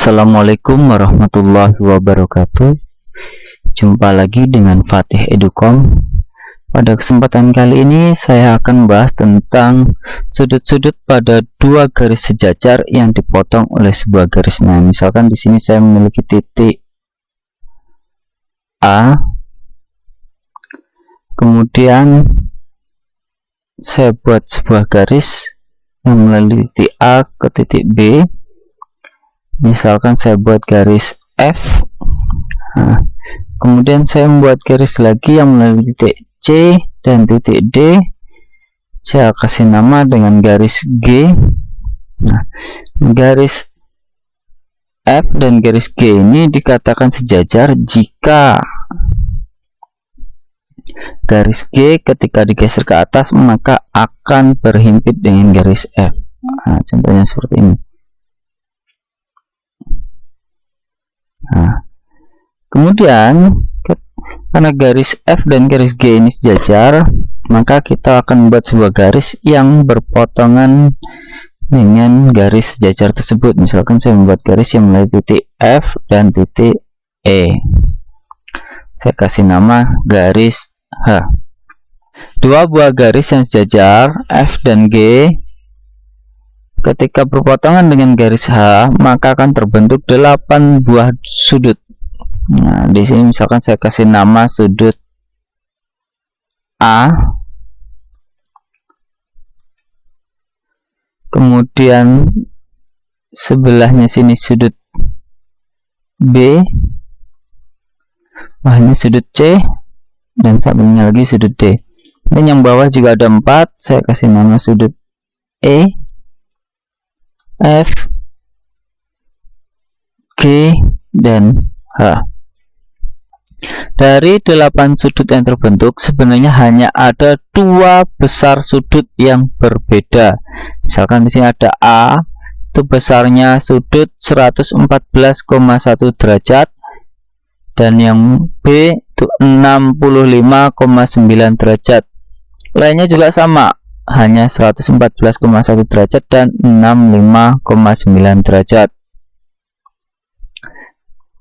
Assalamualaikum warahmatullahi wabarakatuh. Jumpa lagi dengan Fatih Educom. Pada kesempatan kali ini saya akan membahas tentang sudut-sudut pada dua garis sejajar yang dipotong oleh sebuah garis. Nah, misalkan di sini saya memiliki titik A, kemudian saya buat sebuah garis yang melalui titik A ke titik B. Misalkan saya buat garis F. Nah, kemudian saya membuat garis lagi yang melalui titik C dan titik D. Saya kasih nama dengan garis G. Nah, garis F dan garis G ini dikatakan sejajar jika garis G ketika digeser ke atas maka akan berhimpit dengan garis F. Nah, contohnya seperti ini. Nah, kemudian karena garis F dan garis G ini sejajar, maka kita akan membuat sebuah garis yang berpotongan dengan garis sejajar tersebut. Misalkan saya membuat garis yang melalui titik F dan titik E. Saya kasih nama garis H. Dua buah garis yang sejajar F dan G ketika berpotongan dengan garis H, maka akan terbentuk 8 buah sudut. Nah, di sini misalkan saya kasih nama sudut A, kemudian sebelahnya sini sudut B, ini sudut C, dan sampingnya lagi sudut D. Dan yang bawah juga ada 4, saya kasih nama sudut E, F, G, dan H. Dari 8 sudut yang terbentuk, sebenarnya hanya ada 2 besar sudut yang berbeda. Misalkan di sini ada A, itu besarnya sudut 114,1 derajat, dan yang B itu 65,9 derajat. Lainnya juga sama, hanya 114,1 derajat dan 65,9 derajat.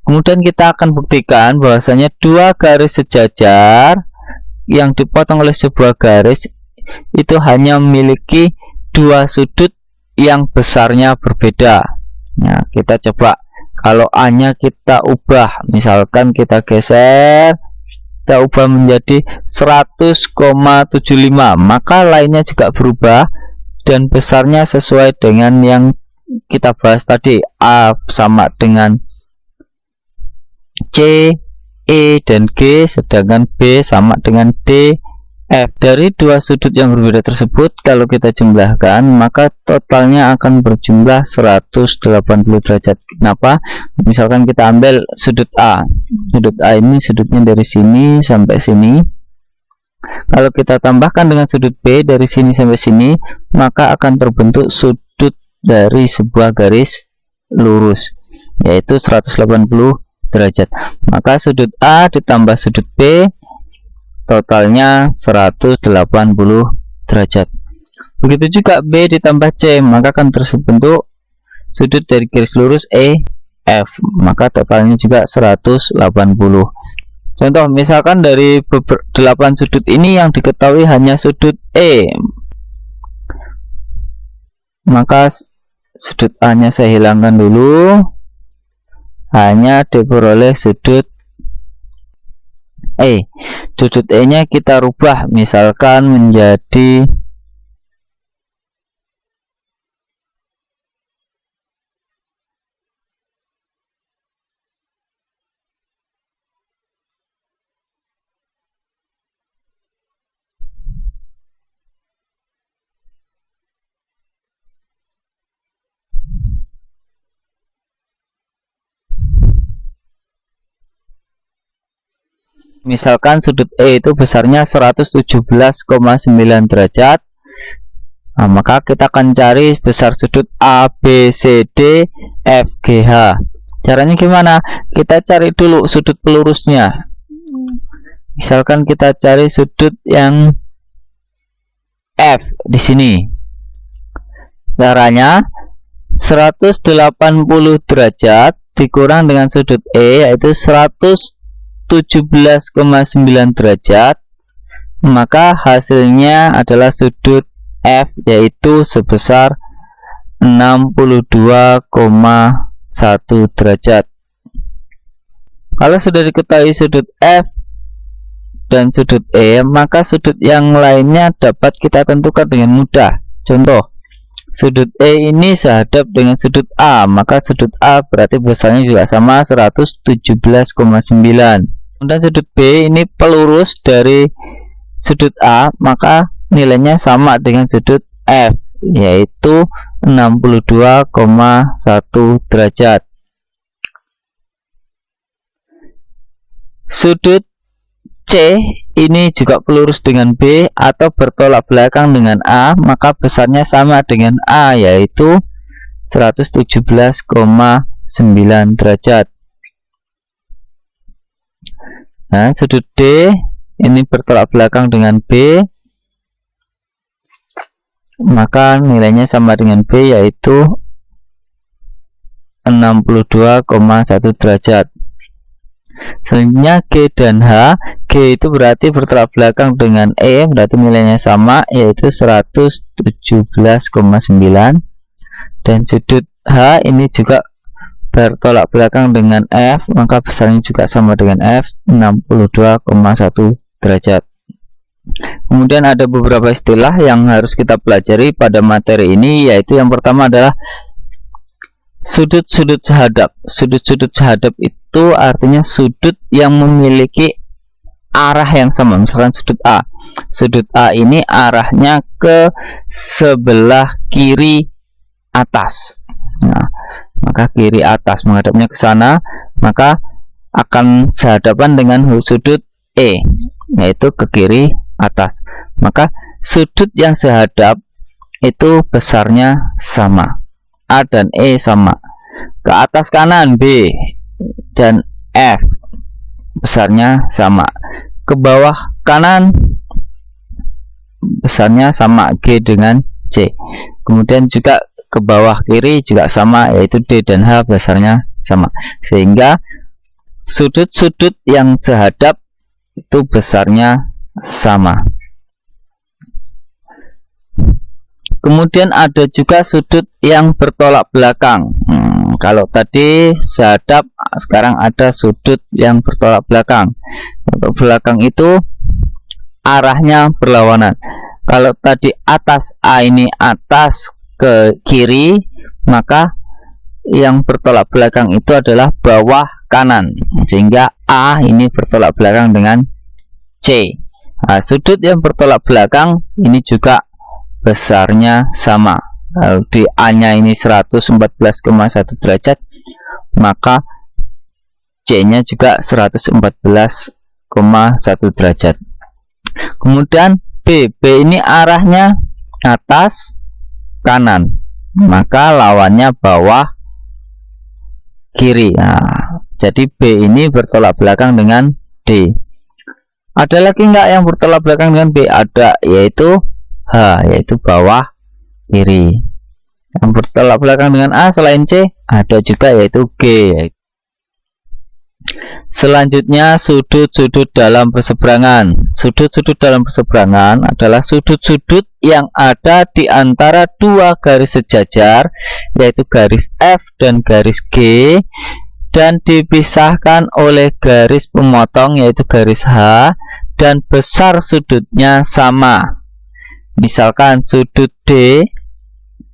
Kemudian kita akan buktikan bahwasanya dua garis sejajar yang dipotong oleh sebuah garis itu hanya memiliki 2 sudut yang besarnya berbeda. Nah, kita coba kalau A-nya kita ubah, misalkan kita geser, kita ubah menjadi 100,75, maka lainnya juga berubah dan besarnya sesuai dengan yang kita bahas tadi. A sama dengan C, E, dan G, sedangkan B sama dengan D, F. Dari 2 sudut yang berbeda tersebut, kalau kita jumlahkan, maka totalnya akan berjumlah 180 derajat. Kenapa? Misalkan kita ambil sudut A. Sudut A ini sudutnya dari sini sampai sini. Kalau kita tambahkan dengan sudut B dari sini sampai sini, maka akan terbentuk sudut dari sebuah garis lurus, yaitu 180 derajat. Maka sudut A ditambah sudut B totalnya 180 derajat. Begitu juga B ditambah C, maka akan terbentuk sudut dari garis lurus EF, maka totalnya juga 180. Contoh, misalkan dari 8 sudut ini yang diketahui hanya sudut E, maka sudut A nya saya hilangkan dulu, hanya diperoleh sudut E. Sudut E nya kita rubah misalkan menjadi misalkan sudut E itu besarnya 117,9 derajat. Nah, maka kita akan cari besar sudut ABCD FGH. Caranya gimana? Kita cari dulu sudut pelurusnya. Misalkan kita cari sudut yang F di sini. Caranya 180 derajat dikurang dengan sudut E yaitu 117,9 derajat, maka hasilnya adalah sudut F yaitu sebesar 62,1 derajat. Kalau sudah diketahui sudut F dan sudut E, maka sudut yang lainnya dapat kita tentukan dengan mudah. Contoh, sudut E ini sehadap dengan sudut A, maka sudut A berarti besarnya juga sama 117,9. Kemudian sudut B ini pelurus dari sudut A, maka nilainya sama dengan sudut F yaitu 62,1 derajat. Sudut C ini juga pelurus dengan B atau bertolak belakang dengan A, maka besarnya sama dengan A yaitu 117,9 derajat. Nah, sudut D ini bertolak belakang dengan B, maka nilainya sama dengan B yaitu 62,1 derajat. Selanjutnya G dan H. G itu berarti bertolak belakang dengan E, berarti nilainya sama yaitu 117,9, dan sudut H ini juga bertolak belakang dengan F, maka besarnya juga sama dengan F, 62,1 derajat. Kemudian ada beberapa istilah yang harus kita pelajari pada materi ini, yaitu yang pertama adalah sudut-sudut sehadap. Sudut-sudut sehadap itu artinya sudut yang memiliki arah yang sama. Misalkan sudut A. Sudut A ini arahnya ke sebelah kiri atas. Nah, maka kiri atas menghadapnya ke sana, maka akan sehadapan dengan sudut E, yaitu ke kiri atas. Maka sudut yang sehadap itu besarnya sama. A dan E sama. Ke atas kanan B dan F besarnya sama. Ke bawah kanan besarnya sama, G dengan C. Kemudian juga ke bawah kiri juga sama, yaitu D dan H besarnya sama. Sehingga sudut-sudut yang sehadap itu besarnya sama. Kemudian ada juga sudut yang bertolak belakang. Kalau tadi sehadap, sekarang ada sudut yang bertolak belakang. Untuk belakang itu arahnya berlawanan. Kalau tadi atas A ini atas ke kiri, maka yang bertolak belakang itu adalah bawah kanan, sehingga A ini bertolak belakang dengan C. Nah, sudut yang bertolak belakang ini juga besarnya sama. Kalau di A nya ini 114,1 derajat, maka C nya juga 114,1 derajat. Kemudian B ini arahnya atas kanan, maka lawannya bawah kiri. Nah, jadi B ini bertolak belakang dengan D. Ada lagi enggak yang bertolak belakang dengan B? Ada, yaitu H, yaitu bawah kiri. Yang bertolak belakang dengan A selain C ada juga, yaitu G. Selanjutnya sudut-sudut dalam perseberangan. Sudut-sudut dalam perseberangan adalah sudut-sudut yang ada di antara dua garis sejajar, yaitu garis F dan garis G, dan dipisahkan oleh garis pemotong yaitu garis H, dan besar sudutnya sama. Misalkan sudut D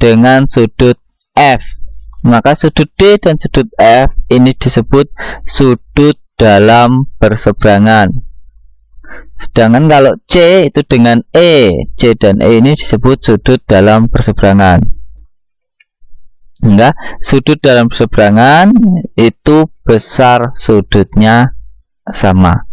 dengan sudut F, maka sudut D dan sudut F ini disebut sudut dalam perseberangan. Sedangkan kalau C itu dengan E, C dan E ini disebut sudut dalam perseberangan. Enggak, sudut dalam perseberangan itu besar sudutnya sama.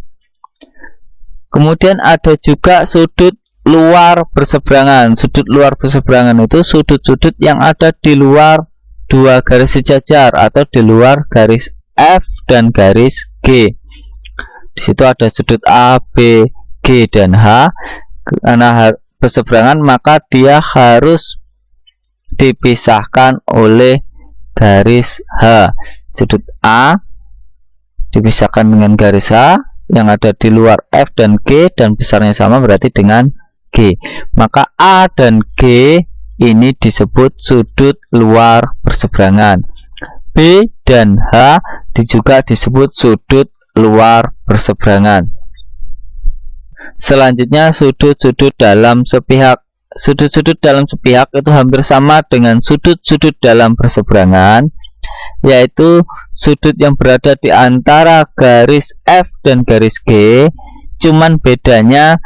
Kemudian ada juga sudut luar perseberangan. Sudut luar perseberangan itu sudut-sudut yang ada di luar dua garis sejajar atau di luar garis F dan garis G. Di situ ada sudut A, B, G dan H. Karena perseberangan, maka dia harus dipisahkan oleh garis H. Sudut A dipisahkan dengan garis H yang ada di luar F dan G, dan besarnya sama berarti dengan G. Maka A dan G ini disebut sudut luar berseberangan. B dan H juga disebut sudut luar berseberangan. Selanjutnya sudut-sudut dalam sepihak. Sudut-sudut dalam sepihak itu hampir sama dengan sudut-sudut dalam berseberangan, yaitu sudut yang berada di antara garis F dan garis G. Cuman bedanya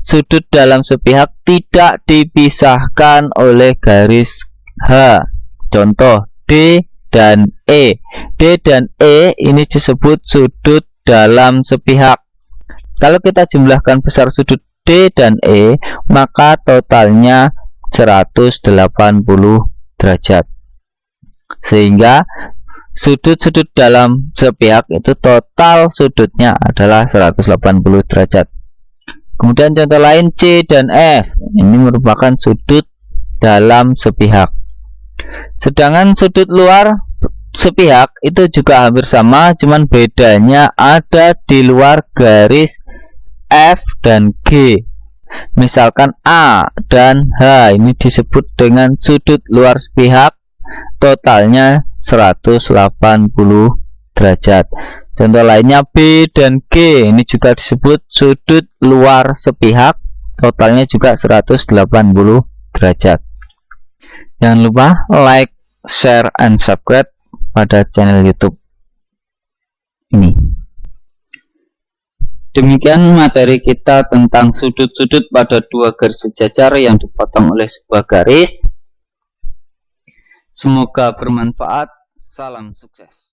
sudut dalam sepihak tidak dipisahkan oleh garis H. Contoh D dan E. D dan E ini disebut sudut dalam sepihak. Kalau kita jumlahkan besar sudut D dan E, maka totalnya 180 derajat. Sehingga sudut-sudut dalam sepihak itu total sudutnya adalah 180 derajat. Kemudian contoh lain C dan F, ini merupakan sudut dalam sepihak. Sedangkan sudut luar sepihak itu juga hampir sama, cuman bedanya ada di luar garis F dan G. Misalkan A dan H ini disebut dengan sudut luar sepihak, totalnya 180 derajat. Contoh lainnya B dan G ini juga disebut sudut luar sepihak, totalnya juga 180 derajat. Jangan lupa like, share, and subscribe pada channel YouTube ini. Demikian materi kita tentang sudut-sudut pada dua garis sejajar yang dipotong oleh sebuah garis. Semoga bermanfaat. Salam sukses.